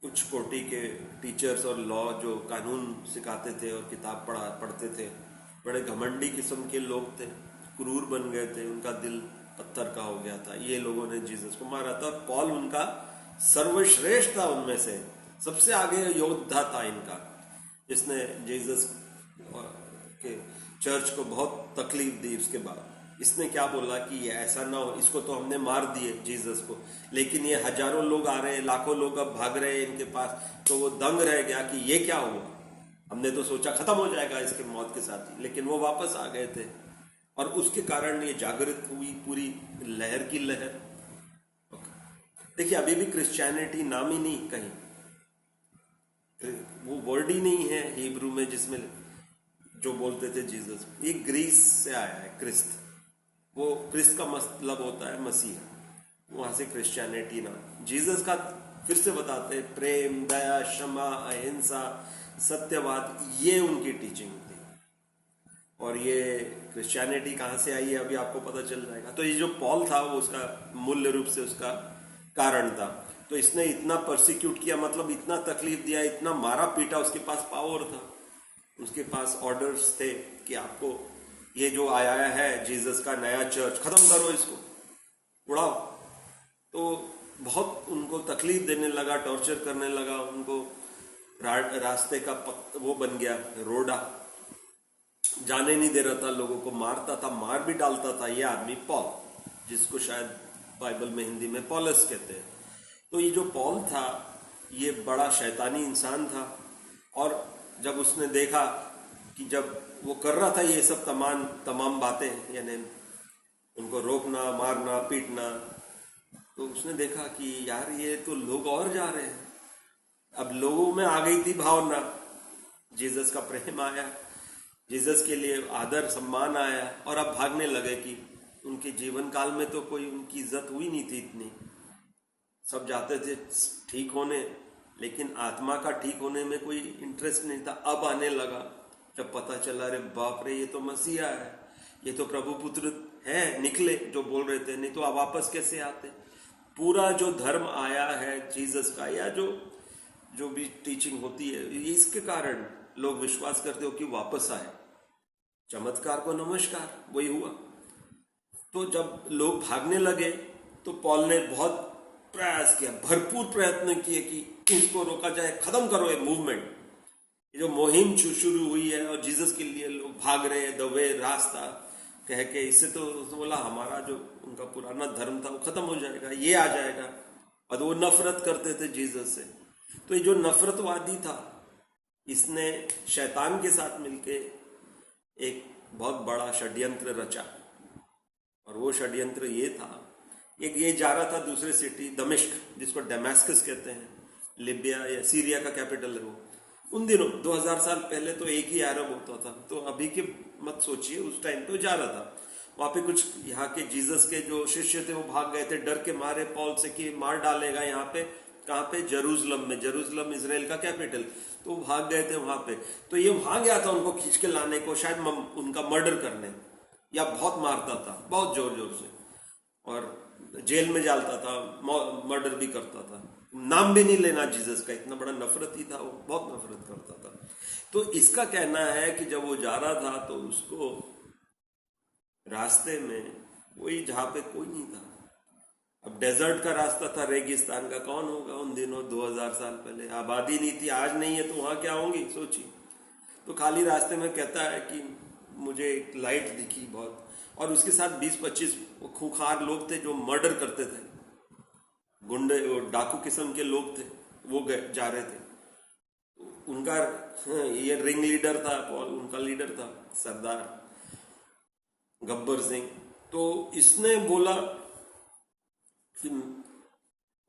उच्च कोटि के टीचर्स और लॉ जो कानून सिखाते थे और किताब पढ़ते थे, बड़े घमंडी किस्म के लोग थे, क्रूर बन गए थे, उनका दिल पत्थर का हो गया था। ये लोगों ने जीसस को मारा था। पॉल उनका सर्वश्रेष्ठ था, उनमें से सबसे आगे योद्धा था इनका, जिसने जीसस के चर्च को बहुत तकलीफ दी। उसके बाद इसने क्या बोला कि ये ऐसा ना हो, इसको तो हमने मार दिए जीसस को, लेकिन ये हजारों लोग आ रहे हैं, लाखों लोग अब भाग रहे हैं इनके पास। तो वो दंग रह गया कि ये क्या हुआ, हमने तो सोचा खत्म हो जाएगा इसके मौत के साथ ही, लेकिन वो वापस आ गए थे। और उसके कारण ये जागृत हुई पूरी लहर की लहर। देखिए, अभी भी क्रिश्चियनिटी नाम ही नहीं, कहीं वो वर्ड ही नहीं है हिब्रू में जिसमें जो बोलते थे जीसस। ये ग्रीस से आया है, क्रिस्त। वो क्रिस्त का मतलब होता है मसीह, वहां से क्रिश्चियनिटी नाम। जीसस का फिर से बताते हैं, प्रेम, दया, क्षमा, अहिंसा, सत्यवाद, ये उनकी टीचिंग थी। और ये क्रिश्चियनिटी कहाँ से आई है अभी आपको पता चल जाएगा। तो ये जो पॉल था वो उसका मूल्य रूप से उसका कारण था। तो इसने इतना परसिक्यूट किया, मतलब इतना तकलीफ दिया, इतना मारा पीटा, उसके पास पावर था, उसके पास ऑर्डर्स थे कि आपको ये जो आया है जीसस का नया चर्च, खत्म करो, इसको उड़ाओ। तो बहुत उनको तकलीफ देने लगा, टॉर्चर करने लगा उनको। रास्ते का वो बन गया, रोड़ा, जाने नहीं दे रहा था लोगों को, मारता था, मार भी डालता था ये आदमी पॉल, जिसको शायद बाइबल में हिंदी में पॉलस कहते हैं। तो ये जो पॉल था ये बड़ा शैतानी इंसान था। और जब उसने देखा कि जब वो कर रहा था ये सब तमाम बातें, यानी उनको रोकना, मारना, पीटना, तो उसने देखा कि यार ये तो लोग और जा रहे हैं। अब लोगों में आ गई थी भावना, जीसस का प्रेम आया, जीसस के लिए आदर सम्मान आया, और अब भागने लगे कि उनके जीवन काल में तो कोई उनकी इज्जत हुई नहीं थी इतनी। सब जाते थे ठीक होने, लेकिन आत्मा का ठीक होने में कोई इंटरेस्ट नहीं था। अब आने लगा जब पता चला, अरे बाप रे, ये तो मसीहा है, ये तो प्रभु पुत्र है, निकले जो बोल रहे थे, नहीं तो आप वापस कैसे आते। पूरा जो धर्म आया है जीसस का, या जो भी टीचिंग होती है, इसके कारण लोग विश्वास करते हो कि वापस आए। चमत्कार को नमस्कार, वही हुआ। तो जब लोग भागने लगे तो पॉल ने बहुत प्रयास किया, भरपूर प्रयत्न किए कि इसको रोका जाए, खत्म करो ये मूवमेंट, ये जो मुहिम शुरू हुई है, और जीसस के लिए लोग भाग रहे हैं, दवे रास्ता कह के, इससे तो बोला हमारा जो उनका पुराना धर्म था वो खत्म हो जाएगा, ये आ जाएगा। और वो नफरत करते थे जीसस से। तो ये जो नफरतवादी था, इसने शैतान के साथ मिलके एक बहुत बड़ा षड्यंत्र रचा। और वो षड्यंत्र ये था, ये जा रहा था दूसरे सिटी दमिश्क, जिसको डेमास्कस कहते हैं, लिबिया या सीरिया का कैपिटल है वो। उन दिनों 2000 साल पहले तो एक ही अरब होता था, तो अभी के मत सोचिए, उस टाइम तो जा रहा था। वहां पे कुछ यहाँ के जीसस के जो शिष्य थे वो भाग गए थे डर के मारे पॉल से कि मार डालेगा यहाँ पे। कहाँ पे? जेरूसलम में। जेरूसलम इजराइल का कैपिटल। तो वो भाग गए थे वहां पे। तो ये वहां गया था उनको खींच के लाने को, शायद उनका मर्डर करने, या बहुत मारता था बहुत जोर जोर से, और जेल में डालता था, मर्डर भी करता था। नाम भी नहीं लेना जीसस का, इतना बड़ा नफरती था वो, बहुत नफरत करता था। तो इसका कहना है कि जब वो जा रहा था तो उसको रास्ते में वही जहां पे कोई नहीं था। अब डेजर्ट का रास्ता था, रेगिस्तान का, कौन होगा उन दिनों 2000 साल पहले? आबादी नहीं थी, आज नहीं है तो वहां क्या होंगी सोचिए। तो खाली रास्ते में कहता है कि मुझे एक लाइट दिखी बहुत, और उसके साथ 20-25 खूंखार लोग थे जो मर्डर करते थे, गुंडे डाकू किस्म के लोग थे, वो जा रहे थे। उनका ये रिंग लीडर था पॉल, उनका लीडर था सरदार गब्बर सिंह। तो इसने बोला कि,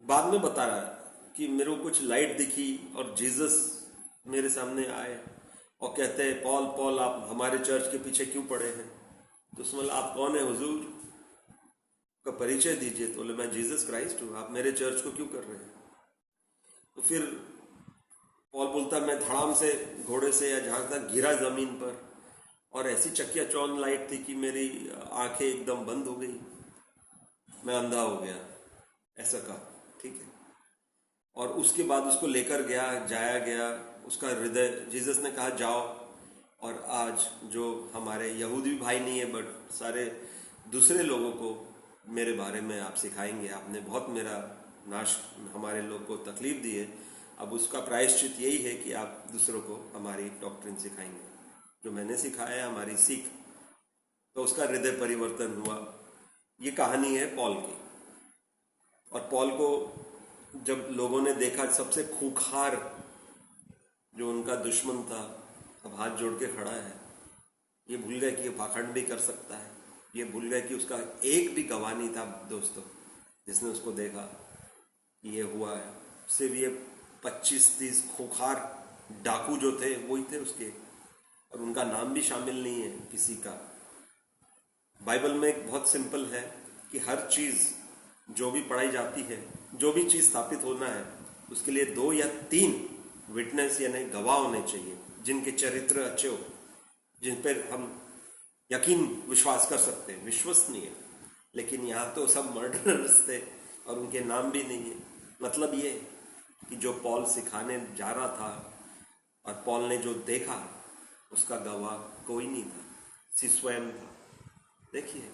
बाद में बता रहा है कि मेरे को कुछ लाइट दिखी और जीसस मेरे सामने आए और कहते हैं पॉल पॉल आप हमारे चर्च के पीछे क्यों पड़े हैं? तो उसमें आप कौन है हुजूर, का परिचय दीजिए। तो बोले मैं जीसस क्राइस्ट हूं, आप मेरे चर्च को क्यों कर रहे हैं? तो फिर पॉल बोलता मैं धड़ाम से घोड़े से या जहां तक गिरा जमीन पर, और ऐसी चकिया चौंध लाइट थी कि मेरी आंखें एकदम बंद हो गई, मैं अंधा हो गया, ऐसा कहा। ठीक है। और उसके बाद उसको लेकर जाया गया, उसका हृदय, जीसस ने कहा जाओ, और आज जो हमारे यहूदी भाई नहीं है बट सारे दूसरे लोगों को मेरे बारे में आप सिखाएंगे, आपने बहुत मेरा नाश, हमारे लोग को तकलीफ दी है, अब उसका प्रायश्चित यही है कि आप दूसरों को हमारी डॉक्ट्रिन सिखाएंगे, जो मैंने सिखाया है हमारी सीख। तो उसका हृदय परिवर्तन हुआ। ये कहानी है पॉल की। और पॉल को जब लोगों ने देखा, सबसे खूंखार जो उनका दुश्मन था अब हाथ जोड़ के खड़ा है, ये भूल गए कि ये पाखंड भी कर सकता है, ये भूल गए कि उसका एक भी गवाह नहीं था दोस्तों जिसने उसको देखा कि ये हुआ है। सिर्फ ये 25-30 खूंखार डाकू जो थे वही थे उसके, और उनका नाम भी शामिल नहीं है किसी का। बाइबल में एक बहुत सिंपल है कि हर चीज जो भी पढ़ाई जाती है, जो भी चीज स्थापित होना है, उसके लिए 2 या 3 विटनेस यानी गवाह होने चाहिए, जिनके चरित्र अच्छे हो, जिन पर हम यकीन विश्वास कर सकते हैं, विश्वसनीय। लेकिन यहाँ तो सब मर्डरर्स थे और उनके नाम भी नहीं है। मतलब ये कि जो पॉल सिखाने जा रहा था और पॉल ने जो देखा उसका गवाह कोई नहीं था, सिर्फ स्वयं था। देखिए,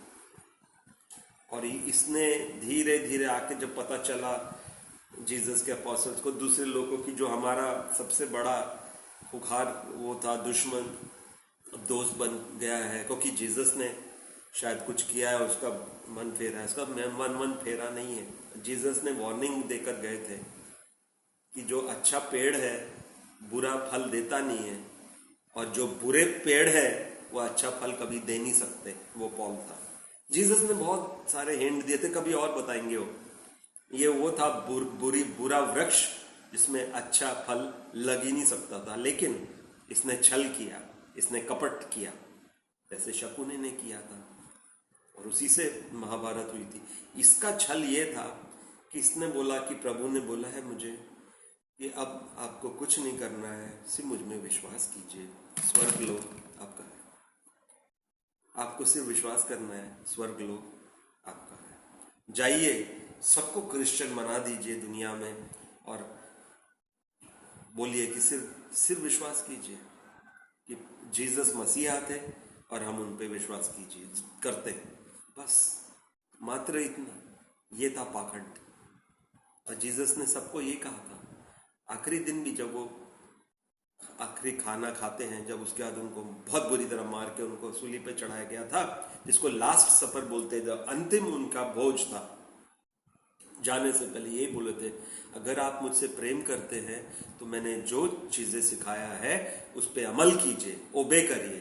और इसने धीरे धीरे आके जब पता चला जीसस के अपोस्टल्स को, दूसरे लोगों की, जो हमारा सबसे बड़ा खुखार वो था दुश्मन, दोस्त बन गया है, क्योंकि जीसस ने शायद कुछ किया है, उसका मन फेरा है। उसका मन फेरा नहीं है। जीसस ने वार्निंग देकर गए थे कि जो अच्छा पेड़ है बुरा फल देता नहीं है, और जो बुरे पेड़ है वो अच्छा फल कभी दे नहीं सकते। वो पॉल था। जीसस ने बहुत सारे हिंट दिए थे, कभी और बताएंगे। ये वो था बुरा वृक्ष जिसमें अच्छा फल लग ही नहीं सकता था, लेकिन इसने छल किया, इसने कपट किया, जैसे शकुनी ने किया था, और उसी से महाभारत हुई थी। इसका छल ये था कि इसने बोला कि प्रभु ने बोला है मुझे कि अब आपको कुछ नहीं करना है, सिर्फ मुझ में विश्वास कीजिए, स्वर्ग लोक आपका है। आपको सिर्फ विश्वास करना है, स्वर्ग लोक आपका है। जाइए, सबको क्रिश्चियन बना दीजिए दुनिया में, और बोलिए कि सिर्फ विश्वास कीजिए कि जीसस मसीहा थे और हम उन पे विश्वास कीजिए करते हैं, बस मात्र इतना। ये था पाखंड। और जीसस ने सबको ये कहा था। आखिरी दिन भी जब वो आखिरी खाना खाते हैं, जब उसके बाद उनको बहुत बुरी तरह मार के उनको सूली पे चढ़ाया गया था, जिसको लास्ट सफर बोलते थे, अंतिम उनका भोज था, जाने से पहले यही बोले थे, अगर आप मुझसे प्रेम करते हैं तो मैंने जो चीजें सिखाया है उस पर अमल कीजिए, ओबे करिए।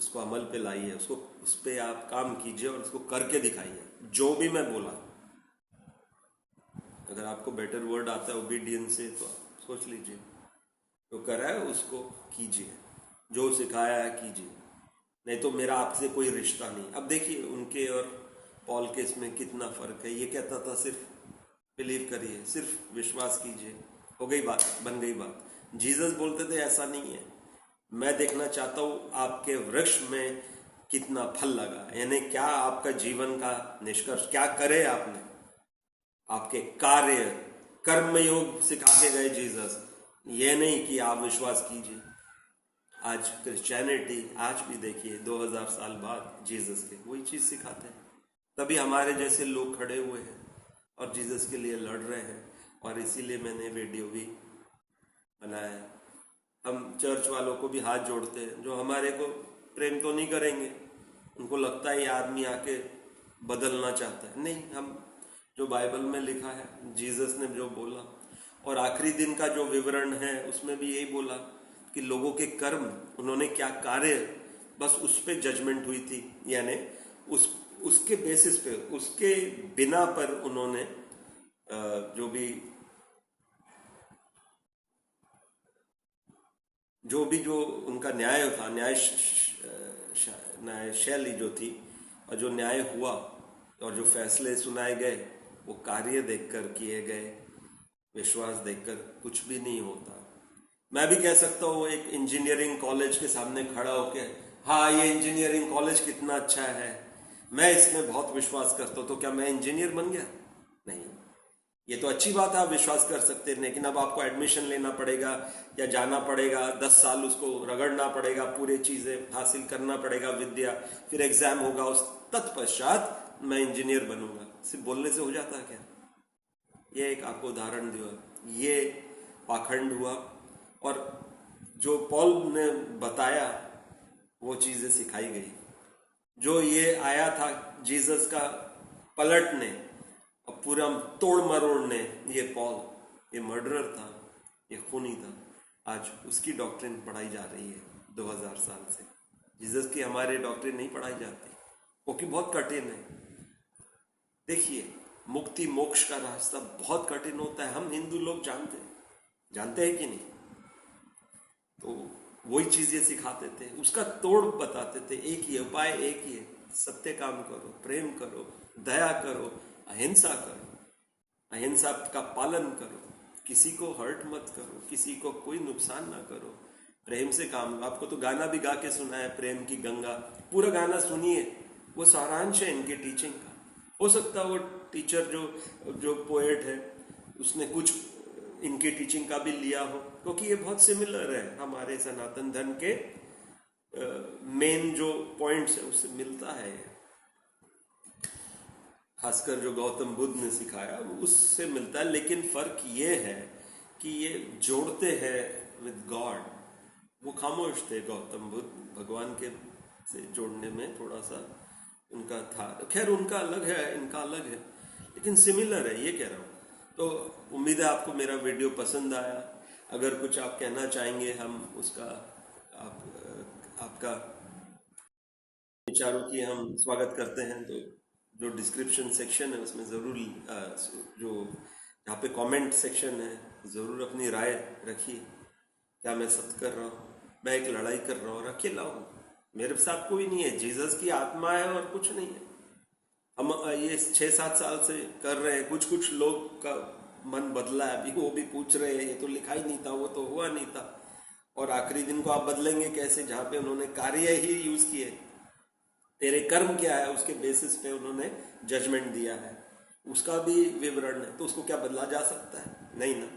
उसको अमल पे लाइए, उसको उस पे आप काम कीजिए और उसको करके दिखाइए। जो भी मैं बोला, अगर आपको बेटर वर्ड आता है ओबीडियंस से तो आप सोच लीजिए, जो करा है उसको कीजिए, जो सिखाया है कीजिए, नहीं तो मेरा आपसे कोई रिश्ता नहीं। अब देखिए उनके और पॉल के इसमें कितना फर्क है। ये कहता था सिर्फ बिलीव करिए, सिर्फ विश्वास कीजिए, हो गई बात, बन गई बात। जीसस बोलते थे ऐसा नहीं है, मैं देखना चाहता हूं आपके वृक्ष में कितना फल लगा, यानी क्या आपका जीवन का निष्कर्ष, क्या करे आपने, आपके कार्य, कर्मयोग सिखा के गए जीसस। ये नहीं कि आप विश्वास कीजिए। आज क्रिश्चियनिटी आज भी देखिए 2000 साल बाद जीसस के वही चीज सिखाते हैं। तभी हमारे जैसे लोग खड़े हुए हैं और जीसस के लिए लड़ रहे हैं, और इसीलिए मैंने वीडियो भी बनाया है। हम चर्च वालों को भी हाथ जोड़ते हैं, जो हमारे को प्रेम तो नहीं करेंगे, उनको लगता है ये आदमी आके बदलना चाहता है। नहीं, हम जो बाइबल में लिखा है, जीसस ने जो बोला, और आखिरी दिन का जो विवरण है उसमें भी यही बोला कि लोगों के कर्म, उन्होंने क्या कार्य, बस उस पे जजमेंट हुई थी, यानी उसके बेसिस पे, उसके बिना पर उन्होंने जो उनका न्याय था, न्याय शैली जो थी, और जो न्याय हुआ और जो फैसले सुनाए गए, वो कार्य देखकर किए गए, विश्वास देखकर कुछ भी नहीं होता। मैं भी कह सकता हूँ एक इंजीनियरिंग कॉलेज के सामने खड़ा होके, हाँ ये इंजीनियरिंग कॉलेज कितना अच्छा है, मैं इसमें बहुत विश्वास करता हूँ, तो क्या मैं इंजीनियर बन गया? नहीं। ये तो अच्छी बात है, आप विश्वास कर सकते हैं, लेकिन अब आपको एडमिशन लेना पड़ेगा या जाना पड़ेगा, 10 साल उसको रगड़ना पड़ेगा, पूरी चीजें हासिल करना पड़ेगा, विद्या, फिर एग्जाम होगा, उस तत्पश्चात मैं इंजीनियर बनूंगा। सिर्फ बोलने से हो जाता है क्या? ये एक आपको उदाहरण दिया, ये पाखंड हुआ। और जो पॉल ने बताया वो चीजें सिखाई गई। जो ये आया था जीसस का पलटने और पूरा तोड़ मरोड़ने, ये पॉल, ये मर्डरर था, ये खूनी था, आज उसकी डॉक्ट्रिन पढ़ाई जा रही है 2000 साल से। जीसस की हमारे डॉक्ट्रिन नहीं पढ़ाई जाती, क्योंकि बहुत कठिन है। देखिए, मुक्ति मोक्ष का रास्ता बहुत कठिन होता है, हम हिंदू लोग जानते हैं कि नहीं? तो वही चीजें सिखाते थे, उसका तोड़ बताते थे। एक ही उपाय, एक ही है, सत्य काम करो, प्रेम करो, दया करो, अहिंसा करो, अहिंसा का पालन करो, किसी को हर्ट मत करो, किसी को कोई नुकसान ना करो, प्रेम से काम। आपको तो गाना भी गा के सुना है, प्रेम की गंगा, पूरा गाना सुनिए, वो सारांश है इनके टीचिंग का। हो सकता है वो टीचर जो पोएट है उसने कुछ इनके टीचिंग का भी लिया हो, क्योंकि ये बहुत सिमिलर है हमारे सनातन धर्म के मेन जो पॉइंट्स है उससे मिलता है। खासकर जो गौतम बुद्ध ने सिखाया उससे मिलता है, लेकिन फर्क ये है कि ये जोड़ते हैं विद गॉड। वो खामोश थे गौतम बुद्ध, भगवान के से जोड़ने में थोड़ा सा उनका था। खैर उनका अलग है, इनका अलग है, लेकिन सिमिलर है, ये कह रहा हूँ। तो उम्मीद है आपको मेरा वीडियो पसंद आया। अगर कुछ आप कहना चाहेंगे, हम उसका आपका विचारों की हम स्वागत करते हैं। तो जो डिस्क्रिप्शन सेक्शन है उसमें ज़रूर, जो यहाँ पे कमेंट सेक्शन है, ज़रूर अपनी राय रखिए। क्या मैं सत्य कर रहा हूँ, मैं एक लड़ाई कर रहा हूँ और अकेला हूँ, मेरे साथ कोई नहीं है, जीसस की आत्मा है और कुछ नहीं है। हम ये 6-7 साल से कर रहे हैं, कुछ लोग का मन बदला है, अभी वो भी पूछ रहे हैं ये तो लिखा ही नहीं था, वो तो हुआ नहीं था, और आखिरी दिन को आप बदलेंगे कैसे, जहाँ पे उन्होंने कार्य ही यूज किए। तेरे कर्म क्या है उसके बेसिस पे उन्होंने जजमेंट दिया है, उसका भी विवरण है, तो उसको क्या बदला जा सकता है? नहीं ना।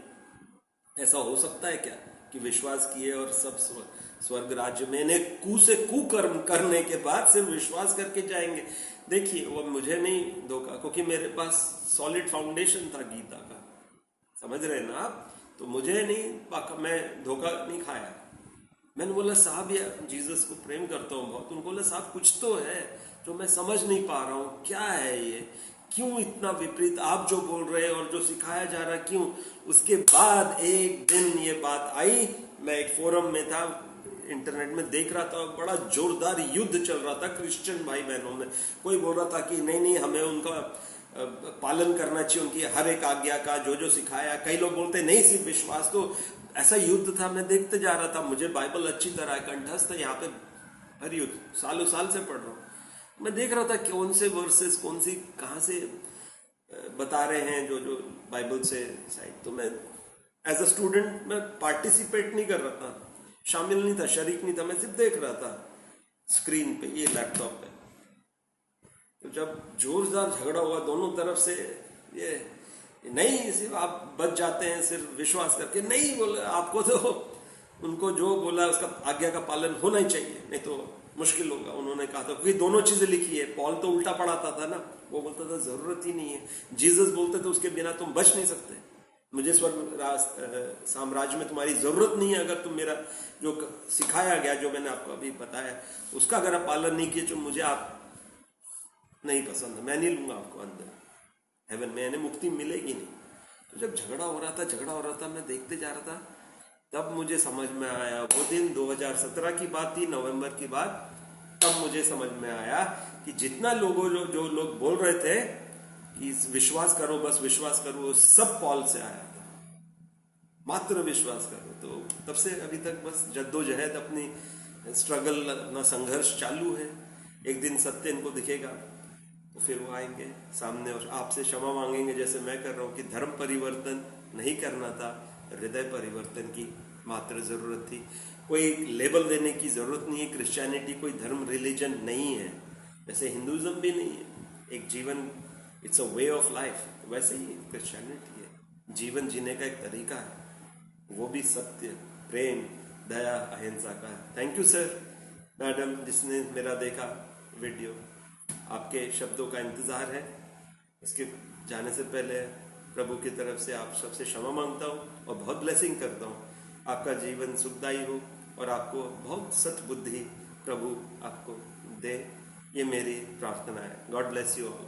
ऐसा हो सकता है क्या कि विश्वास किए और सब स्वर्ग राज्य में, ने कु से कुकर्म करने के बाद सिर्फ विश्वास करके जाएंगे? देखिए वो मुझे नहीं धोखा, क्योंकि मेरे पास सॉलिड फाउंडेशन था गीता का, समझ रहे ना आप? तो मुझे नहीं, मैं धोखा नहीं खाया। मैंने बोला साहब यार जीसस को प्रेम करता हूँ बहुत, उनको बोला साहब कुछ तो है जो मैं समझ नहीं पा रहा हूँ, क्या है ये, क्यों इतना विपरीत आप जो बोल रहे हैं और जो सिखाया जा रहा है, क्यों? उसके बाद एक दिन ये बात आई, मैं एक फोरम में था, इंटरनेट में देख रहा था, बड़ा जोरदार युद्ध चल रहा था क्रिश्चियन भाई बहनों में। कोई बोल रहा था कि नहीं नहीं, हमें उनका पालन करना चाहिए, उनकी हर एक आज्ञा का, जो जो सिखाया। कई लोग बोलते नहीं सिर्फ विश्वास। तो ऐसा युद्ध था, मैं देखते जा रहा था। मुझे बाइबल अच्छी तरह कंठस्थ है, यहाँ पे हर युद्ध सालों साल से पढ़ रहा हूँ। मैं देख रहा था कौन से वर्सेस, कौन सी कहाँ से बता रहे हैं जो जो बाइबल से साइड। तो मैं एज अ स्टूडेंट मैं पार्टिसिपेट नहीं कर रहा था, शामिल नहीं था, शरीक नहीं था, मैं सिर्फ देख रहा था स्क्रीन पे, ये लैपटॉप पे। तो जब जोरदार झगड़ा हुआ दोनों तरफ से, ये नहीं सिर्फ आप बच जाते हैं सिर्फ विश्वास करके, नहीं बोले आपको तो उनको जो बोला उसका आज्ञा का पालन होना ही चाहिए, नहीं तो मुश्किल होगा। उन्होंने कहा था, क्योंकि दोनों चीजें लिखी है। पॉल तो उल्टा पढ़ाता था ना, वो बोलता था जरूरत ही नहीं है। जीसस बोलते थे उसके बिना तुम बच नहीं सकते, मुझे स्वर्ग साम्राज्य में तुम्हारी जरूरत नहीं है। अगर तुम मेरा जो सिखाया गया, जो मैंने आपको अभी बताया, उसका अगर आप पालन नहीं किए तो मुझे आप नहीं पसंद, मैं नहीं लूंगा आपको अंदर हेवन में, यानी मुक्ति मिलेगी नहीं। तो जब झगड़ा हो रहा था, मैं देखते जा रहा था, तब मुझे समझ में आया, वो दिन 2017 की बात थी, नवंबर की बात। तब मुझे समझ में आया कि जितना लोगों जो लोग बोल रहे थे कि विश्वास करो, बस विश्वास करो, सब पॉल से आया था, मात्र विश्वास करो। तो तब से अभी तक बस जद्दोजहद, अपनी स्ट्रगल, अपना संघर्ष चालू है। एक दिन सत्य इनको दिखेगा तो फिर वो आएंगे सामने और आपसे क्षमा मांगेंगे, जैसे मैं कर रहा हूँ, कि धर्म परिवर्तन नहीं करना था, हृदय परिवर्तन की मात्र जरूरत थी। कोई लेबल देने की जरूरत नहीं है। क्रिश्चियनिटी कोई धर्म, रिलीजन नहीं है, जैसे हिंदुइज्म भी नहीं है। एक जीवन, it's a way of life, वैसे ही क्रिश्चियनिटी है, जीवन जीने का एक तरीका है, वो भी सत्य, प्रेम, दया, अहिंसा का है। थैंक यू सर, मैडम, जिसने मेरा देखा वीडियो। आपके शब्दों का इंतजार है। इसके जाने से पहले प्रभु की तरफ से आप सबसे क्षमा मांगता हूँ और बहुत ब्लेसिंग करता हूँ। आपका जीवन सुखदायी हो और आपको बहुत सत्बुद्धि प्रभु आपको दे, ये मेरी प्रार्थना है। God bless you all.